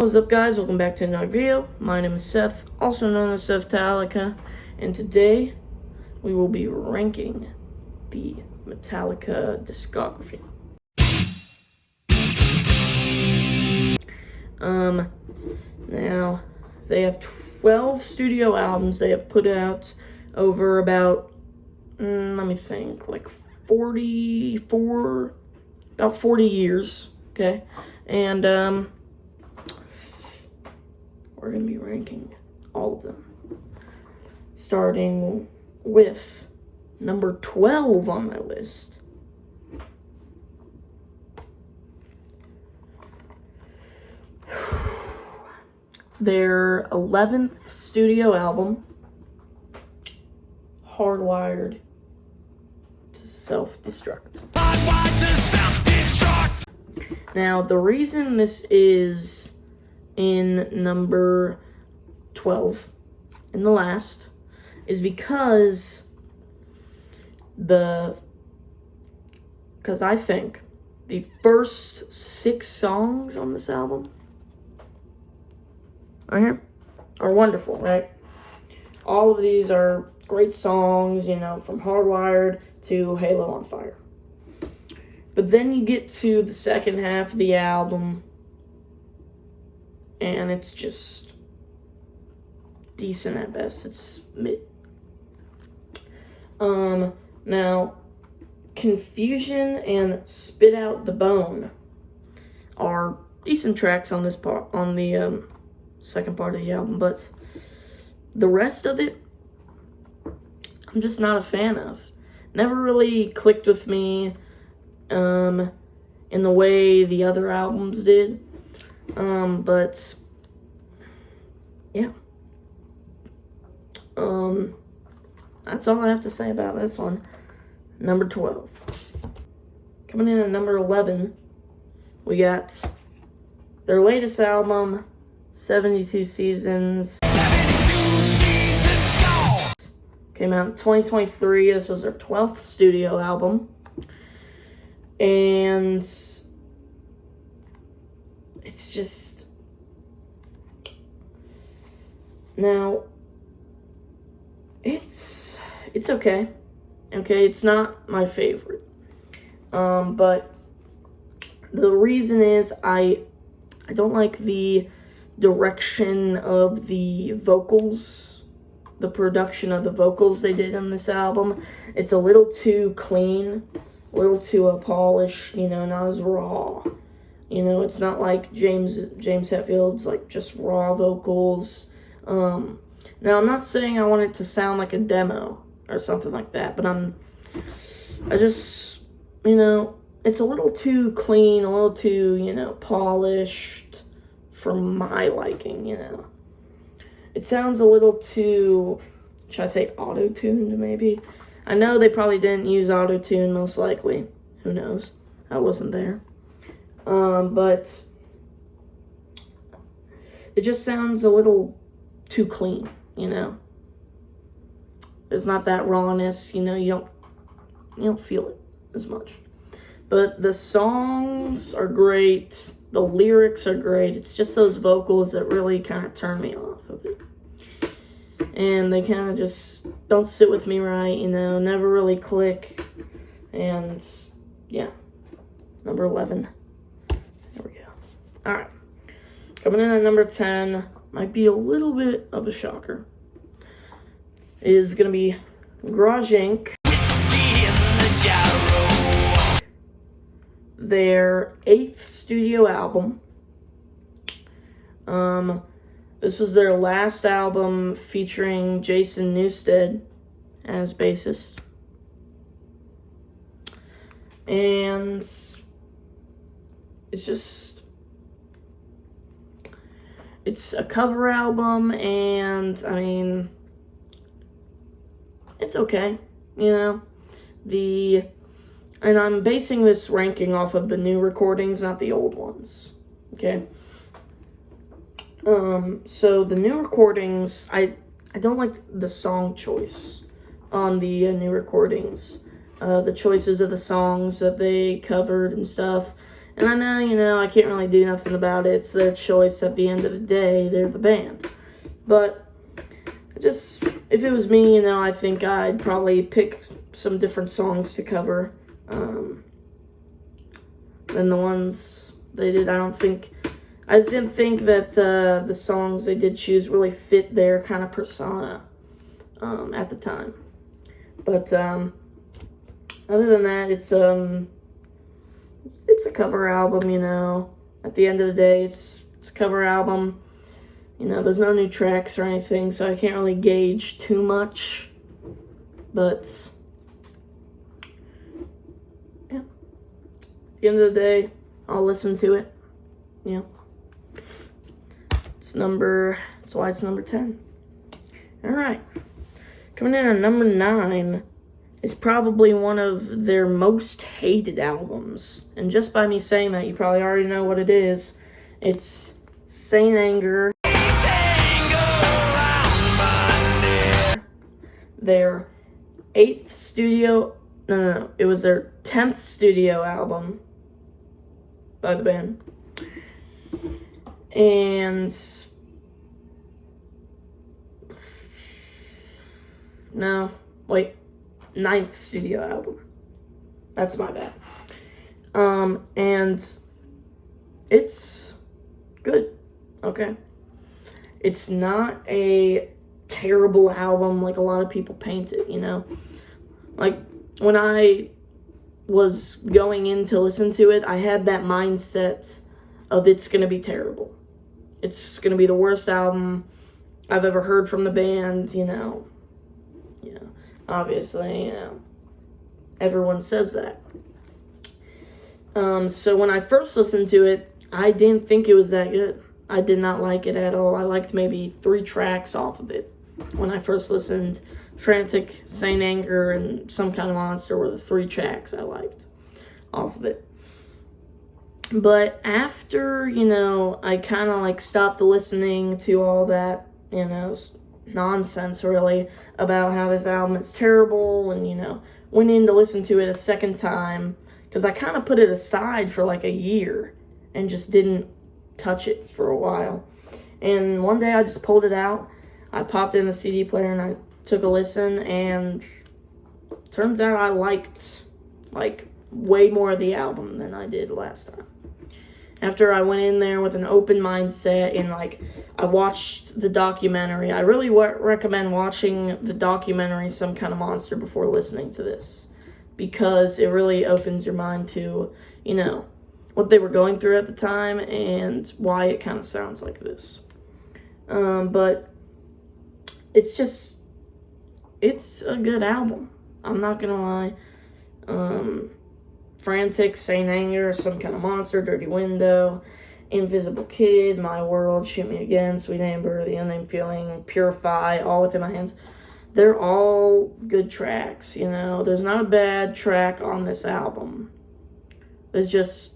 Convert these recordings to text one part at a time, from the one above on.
What's up, guys? Welcome back to another video. My name is Seth, also known as Metallica, and today we will be ranking the Metallica Discography. Now, they have 12 studio albums they have put out over about, let me think, like 40 years, okay? And, we're going to be ranking all of them, starting with number 12 on my list. Their 11th studio album, Hardwired to Self-Destruct. Now, the reason this is in number 12, in the last, is because I think the first 6 songs on this album right here are wonderful, right? All of these are great songs, you know, from Hardwired to Halo on Fire. But then you get to the second half of the album, and it's just decent at best. It's mid. Now, Confusion and Spit Out the Bone are decent tracks on this part, on the second part of the album, but the rest of it, I'm just not a fan of. Never really clicked with me in the way the other albums did. But yeah. That's all I have to say about this one. Number 12. Coming in at number 11, we got their latest album, 72 Seasons. 72 Seasons, go! Came out in 2023. This was their 12th studio album. And it's just, now, it's okay. Okay, it's not my favorite. But the reason is I don't like the direction of the vocals, the production of the vocals they did on this album. It's a little too clean, a little too polished, you know, not as raw. You know, it's not like James Hetfield's, like, just raw vocals. Now, I'm not saying I want it to sound like a demo or something like that, but I just, you know, it's a little too clean, a little too, you know, polished for my liking, you know. It sounds a little too, should I say auto-tuned, maybe? I know they probably didn't use auto-tune, most likely. Who knows? I wasn't there. But it just sounds a little too clean, you know. There's not that rawness, you know, you don't feel it as much. But the songs are great, the lyrics are great. It's just those vocals that really kind of turn me off of it. And they kind of just don't sit with me right, you know, never really click. And yeah, number 11. There we go. Alright. Coming in at number 10, might be a little bit of a shocker, is going to be Garage Inc. Their 8th studio album. This was their last album featuring Jason Newsted as bassist. And it's just, it's a cover album, and I mean, it's okay, you know. And I'm basing this ranking off of the new recordings, not the old ones, okay? So the new recordings, I don't like the song choice on the new recordings. The choices of the songs that they covered and stuff. And I know, I can't really do nothing about it. It's their choice at the end of the day. They're the band. But just, if it was me, I think I'd probably pick some different songs to cover than the ones they did. I just didn't think that the songs they did choose really fit their kind of persona at the time. But other than that, it's a cover album, At the end of the day, it's a cover album. There's no new tracks or anything, so I can't really gauge too much. But yeah, at the end of the day, I'll listen to it. That's why it's number 10. All right. Coming in at number 9 is probably one of their most hated albums. And just by me saying that, you probably already know what it is. It's Saint Anger. Their 8th studio... No. It was their 10th studio album by the band. And... No, wait. 9th studio album. That's my bad. And it's good. Okay. It's not a terrible album like a lot of people paint it, Like, when I was going in to listen to it, I had that mindset of it's going to be terrible. It's going to be the worst album I've ever heard from the band, Obviously, everyone says that. So when I first listened to it, I didn't think it was that good. I did not like it at all. I liked maybe 3 tracks off of it. When I first listened, Frantic, Saint Anger, and Some Kind of Monster were the 3 tracks I liked off of it. But after, I kind of stopped listening to all that, nonsense really about how this album is terrible, and went in to listen to it a second time because I kind of put it aside for a year and just didn't touch it for a while. And one day I just pulled it out, I popped in the CD player and I took a listen, and turns out I liked way more of the album than I did last time. After I went in there with an open mindset and I watched the documentary. I really recommend watching the documentary Some Kind of Monster before listening to this, because it really opens your mind to, what they were going through at the time and why it kind of sounds like this. But it's a good album. I'm not gonna lie. Frantic, Saint Anger, Some Kind of Monster, Dirty Window, Invisible Kid, My World, Shoot Me Again, Sweet Amber, The Unnamed Feeling, Purify, All Within My Hands. They're all good tracks, There's not a bad track on this album. There's just,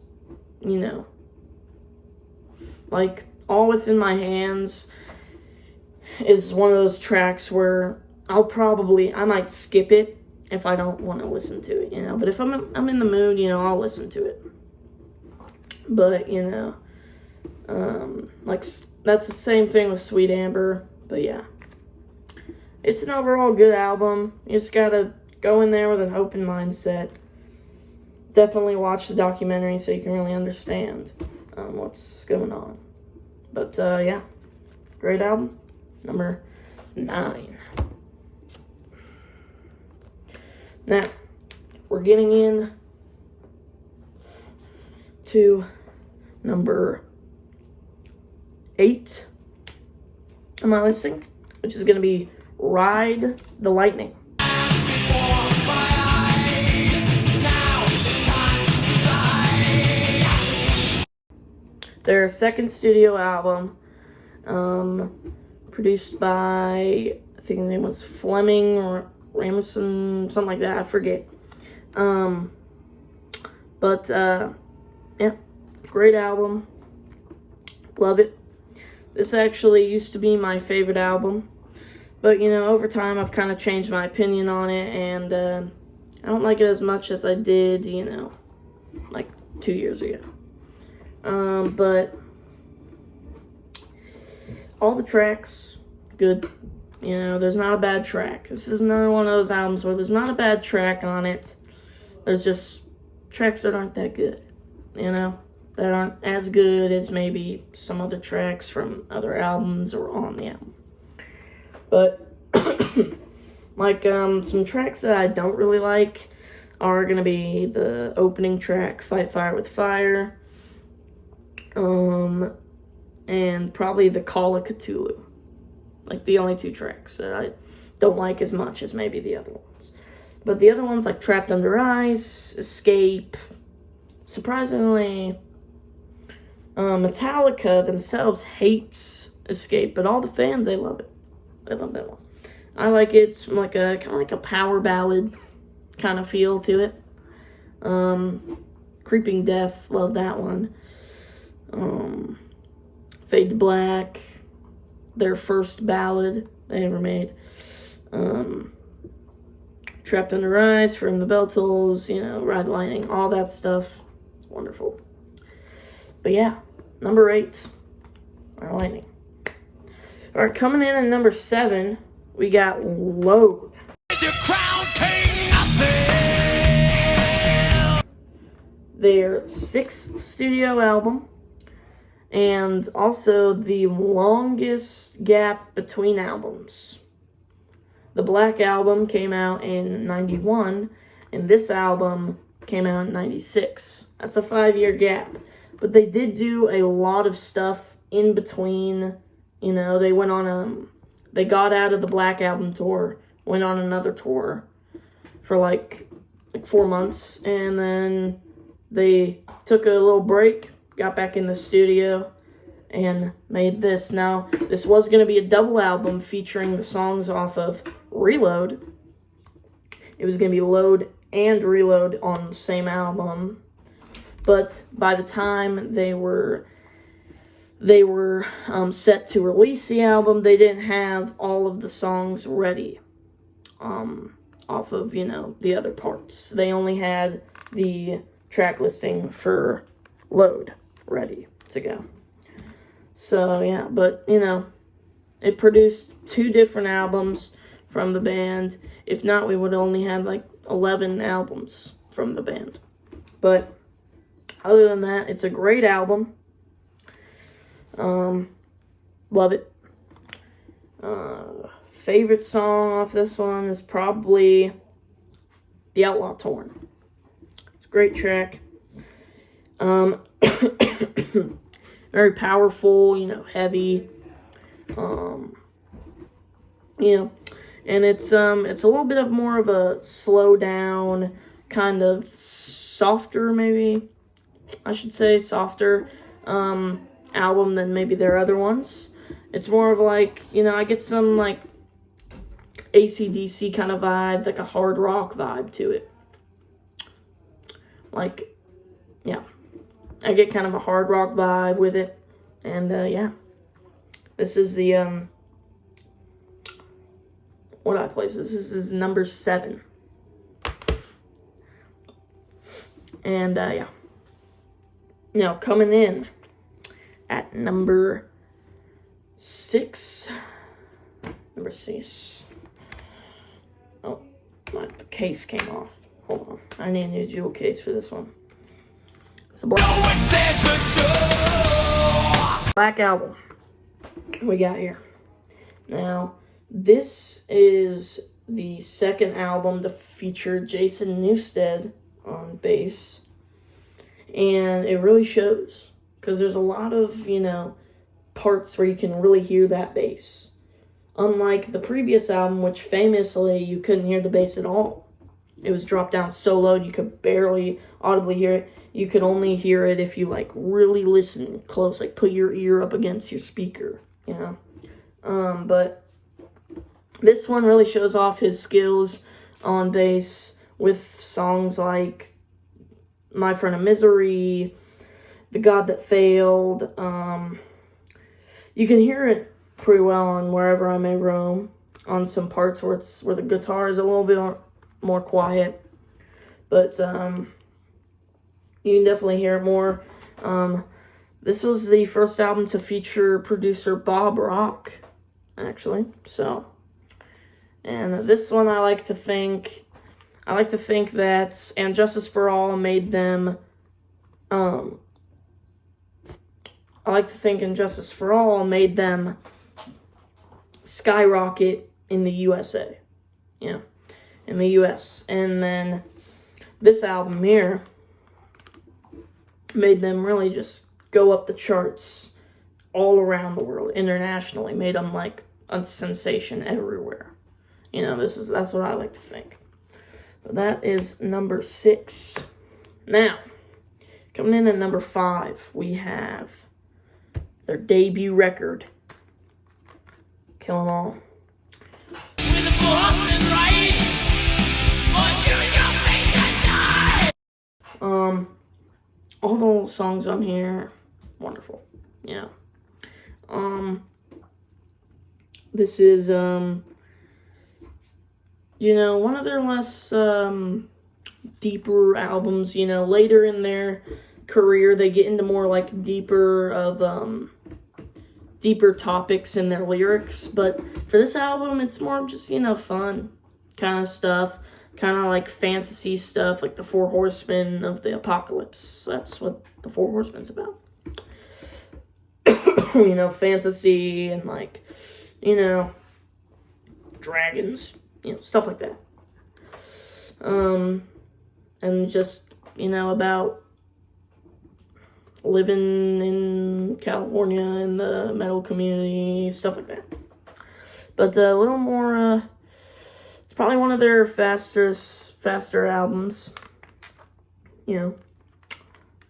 All Within My Hands is one of those tracks where I might skip it if I don't want to listen to it, But if I'm in the mood, I'll listen to it. But, that's the same thing with Sweet Amber. But, yeah. It's an overall good album. You just gotta go in there with an open mindset. Definitely watch the documentary so you can really understand what's going on. But, yeah. Great album. Number 9. Now, we're getting in to number 8 on my listing, which is going to be Ride the Lightning. Their second studio album, produced by, I think his name was Fleming or Ramerson, something like that, I forget. Yeah, great album. Love it. This actually used to be my favorite album, but, over time I've kind of changed my opinion on it, and I don't like it as much as I did, 2 years ago. But all the tracks, good. You know, there's not a bad track. This is another one of those albums where there's not a bad track on it. There's just tracks that aren't that good, you know, that aren't as good as maybe some other tracks from other albums or on the album. But, like, some tracks that I don't really like are going to be the opening track, Fight Fire with Fire, and probably the Call of Cthulhu. Like, the only two tracks that I don't like as much as maybe the other ones. But the other ones, like Trapped Under Ice, Escape, surprisingly, Metallica themselves hates Escape, but all the fans, they love it. They love that one. I like it. It's like a kind of like a power ballad kind of feel to it. Creeping Death, love that one. Fade to Black, their first ballad they ever made. Trapped Under Ice, From the Bell Tolls, you know, Ride the Lightning, all that stuff. It's wonderful. But yeah, number 8, Ride the Lightning. All right, coming in at number 7, we got Load. Their 6th studio album, and also the longest gap between albums. The Black Album came out in 91, and this album came out in 96. That's a 5-year gap. But they did do a lot of stuff in between. You know, they went on they got out of the Black Album tour, went on another tour for like 4 months, and then they took a little break, got back in the studio, and made this. Now, this was going to be a double album featuring the songs off of Reload. It was going to be Load and Reload on the same album. But by the time they were set to release the album, they didn't have all of the songs ready off of, you know, the other parts. They only had the track listing for Load ready to go. So, yeah, but, you know, it produced 2 different albums from the band. If not, we would only have, like, 11 albums from the band. But, other than that, it's a great album. Love it. Favorite song off this one is probably The Outlaw Torn. It's a great track. Very powerful, you know, heavy, you know, and it's a little bit of more of a slow down, kind of softer, maybe, I should say, softer, album than maybe their other ones. It's more of like, you know, I get some, like, AC/DC kind of vibes, like a hard rock vibe to it. Like, yeah. I get kind of a hard rock vibe with it. And, yeah. This is the, what do I place this? This is number 7. And, yeah. Now, coming in at number 6. Number 6. Oh, the case came off. Hold on. I need a new jewel case for this one. It's a Black Album we got here. Now, this is the second album to feature Jason Newsted on bass. And it really shows. Because there's a lot of, you know, parts where you can really hear that bass. Unlike the previous album, which famously you couldn't hear the bass at all. It was dropped down so low you could barely audibly hear it. You could only hear it if you, like, really listen close, like, put your ear up against your speaker, you know. But this one really shows off his skills on bass with songs like My Friend of Misery, The God That Failed. You can hear it pretty well on Wherever I May Roam, on some parts where the guitar is a little bit more quiet. But you can definitely hear it more. This was the first album to feature producer Bob Rock, actually. So, and this one I like to think that And Justice for All made them, I like to think And Justice for All made them skyrocket in the USA. Yeah, in the US. And then this album here made them really just go up the charts all around the world, internationally. Made them like a sensation everywhere. You know, that's what I like to think. But that is number 6. Now, coming in at number 5, we have their debut record, Kill 'Em All. All the songs on here, wonderful. Yeah. This is, you know, one of their less, deeper albums. You know, later in their career, they get into more, like, deeper topics in their lyrics. But for this album, it's more of just, you know, fun kind of stuff. Kind of like fantasy stuff, like the 4 Horsemen of the Apocalypse. That's what the 4 Horsemen's about. You know, fantasy and like, you know, dragons, you know, stuff like that. And just, you know, about living in California in the metal community, stuff like that. But a little more, it's probably one of their faster albums, you know.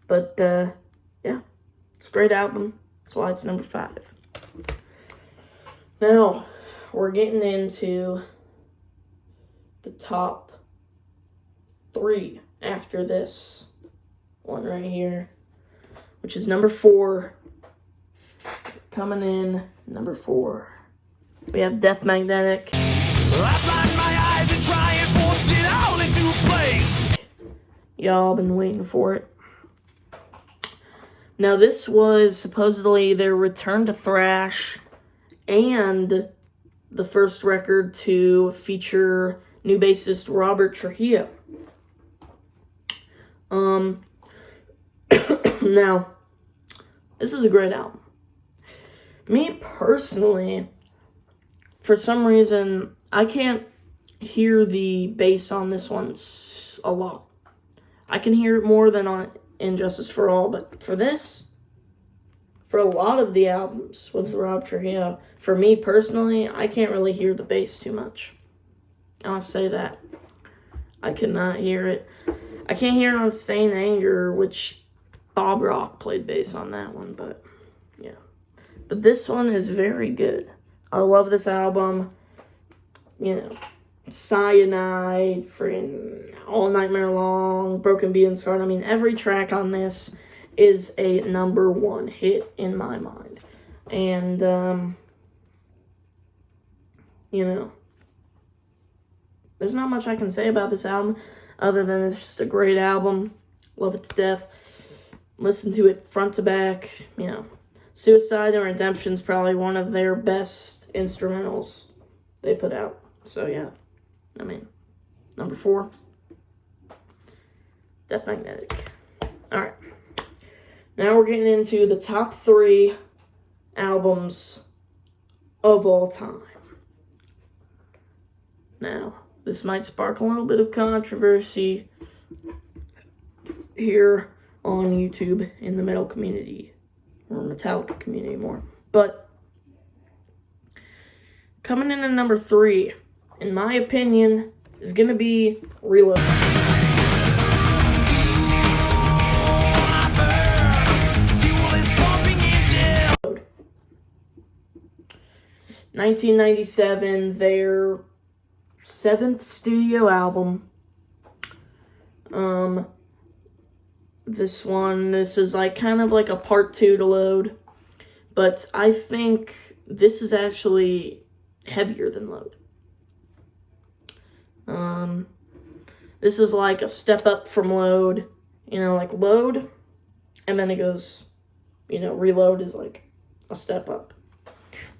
But, yeah, it's a great album. That's why it's number 5. Now, we're getting into the top 3 after this one right here, which is number 4. Coming in, number 4. We have Death Magnetic. I blind my eyes and try and force it all into place. Y'all been waiting for it. Now, this was supposedly their return to thrash and the first record to feature new bassist Robert Trujillo. Now, this is a great album. Me personally, for some reason, I can't hear the bass on this one a lot. I can hear it more than on In Justice for All, but for this, for a lot of the albums with Rob Trujillo, for me personally, I can't really hear the bass too much. I'll say that. I cannot hear it. I can't hear it on Stain Anger, which Bob Rock played bass on that one, but yeah. But this one is very good. I love this album. You know, Cyanide, freaking All Nightmare Long, Broken Being Scarred. I mean, every track on this is a number 1 hit in my mind. And, you know, there's not much I can say about this album other than it's just a great album. Love it to death. Listen to it front to back. You know, Suicide and Redemption's probably one of their best instrumentals they put out. So, yeah. I mean, number 4. Death Magnetic. Alright. Now we're getting into the top 3 albums of all time. Now, this might spark a little bit of controversy here on YouTube in the metal community, or Metallica community more. But coming in at number 3, in my opinion, is going to be Reload. 1997, their 7th studio album. This is like kind of like a part 2 to Load, but I think this is actually heavier than Load. This is like a step up from Load, you know, like Load, and then it goes, Reload is like a step up.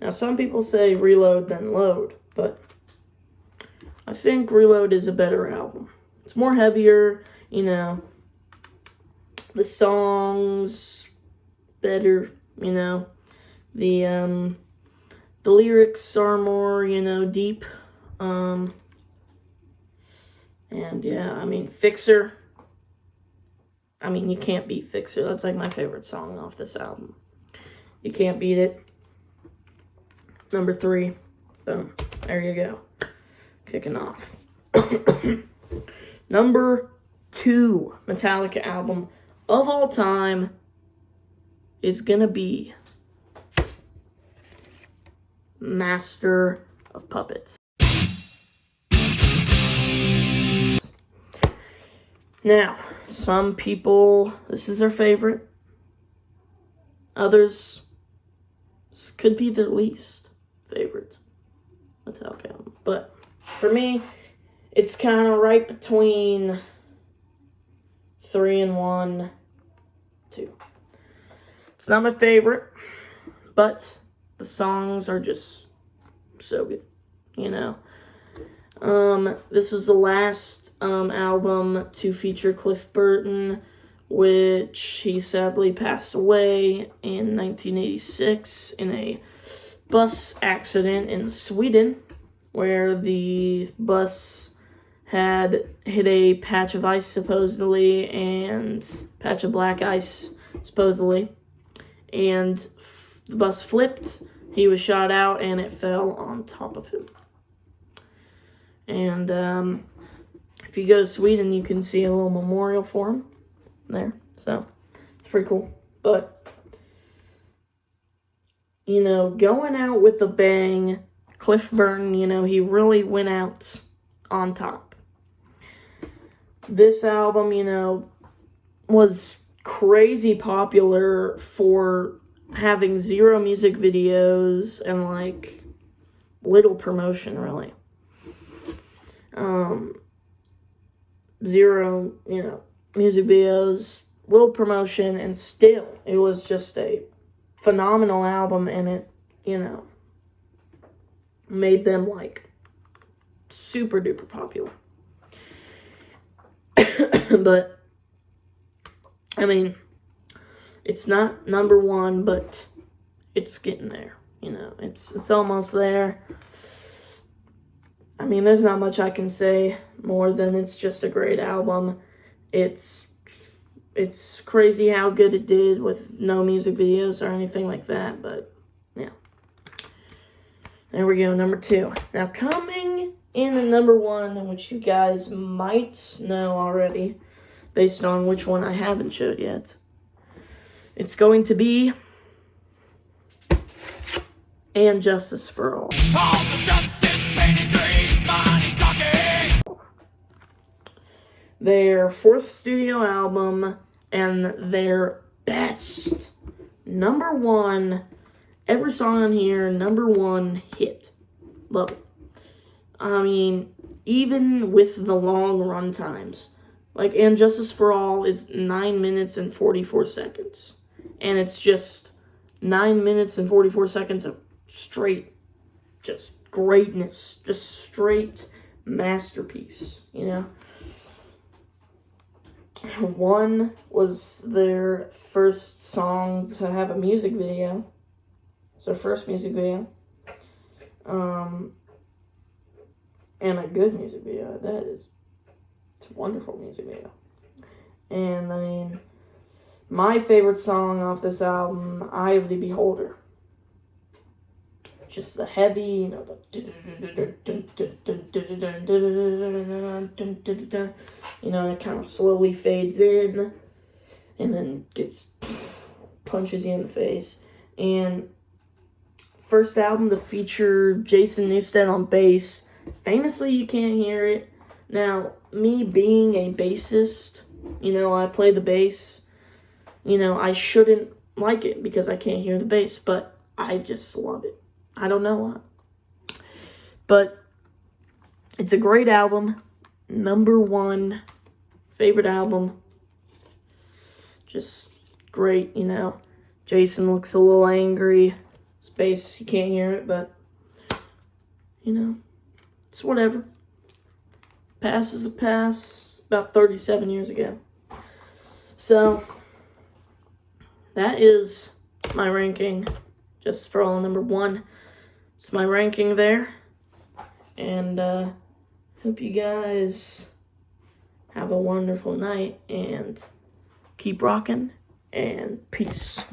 Now, some people say Reload then Load, but I think Reload is a better album. It's more heavier, the songs better, the lyrics are more, deep. And yeah, Fixer. You can't beat Fixer. That's like my favorite song off this album. You can't beat it. Number 3. Boom. There you go. Kicking off. Number 2 Metallica album of all time is gonna be Master of Puppets. Now, some people, this is their favorite. Others, this could be their least favorite Metallica album. But for me, it's kind of right between 3 and 1, 2. It's not my favorite, but the songs are just so good, This was the last album to feature Cliff Burton, which he sadly passed away in 1986 in a bus accident in Sweden, where the bus had hit a patch of ice, supposedly, and patch of black ice, supposedly, and the bus flipped, he was shot out, and it fell on top of him. And, if you go to Sweden, you can see a little memorial for him there. So, it's pretty cool. But, going out with a bang, Cliff Burton, he really went out on top. This album, was crazy popular for having 0 music videos and, little promotion, really. 0, music videos, little promotion, and still, it was just a phenomenal album, and it, made them, super duper popular. But, it's not number 1, but it's getting there, it's almost there. There's not much I can say more than it's just a great album. It's crazy how good it did with no music videos or anything like that, but yeah. There we go, number 2. Now, coming in at number 1, which you guys might know already, based on which one I haven't showed yet, it's going to be And Justice for All. Their 4th studio album and their best number 1, every song on here, number 1 hit. Love it. Even with the long run times, And Justice for All is 9 minutes and 44 seconds. And it's just 9 minutes and 44 seconds of straight, just greatness, just straight masterpiece, 1 was their first song to have a music video. It's their first music video. And a good music video. It's a wonderful music video. And, my favorite song off this album, Eye of the Beholder. Just the heavy, it kind of slowly fades in and then punches you in the face. And first album to feature Jason Newsted on bass. Famously, you can't hear it. Now, me being a bassist, I play the bass. I shouldn't like it because I can't hear the bass, but I just love it. I don't know why. But it's a great album. Number 1 favorite album. Just great, Jason looks a little angry. His bass, you can't hear it, but, you know, it's whatever. Past is a pass. It's about 37 years ago. So, that is my ranking, just for all number 1. It's my ranking there. And, hope you guys have a wonderful night, and keep rocking, and peace.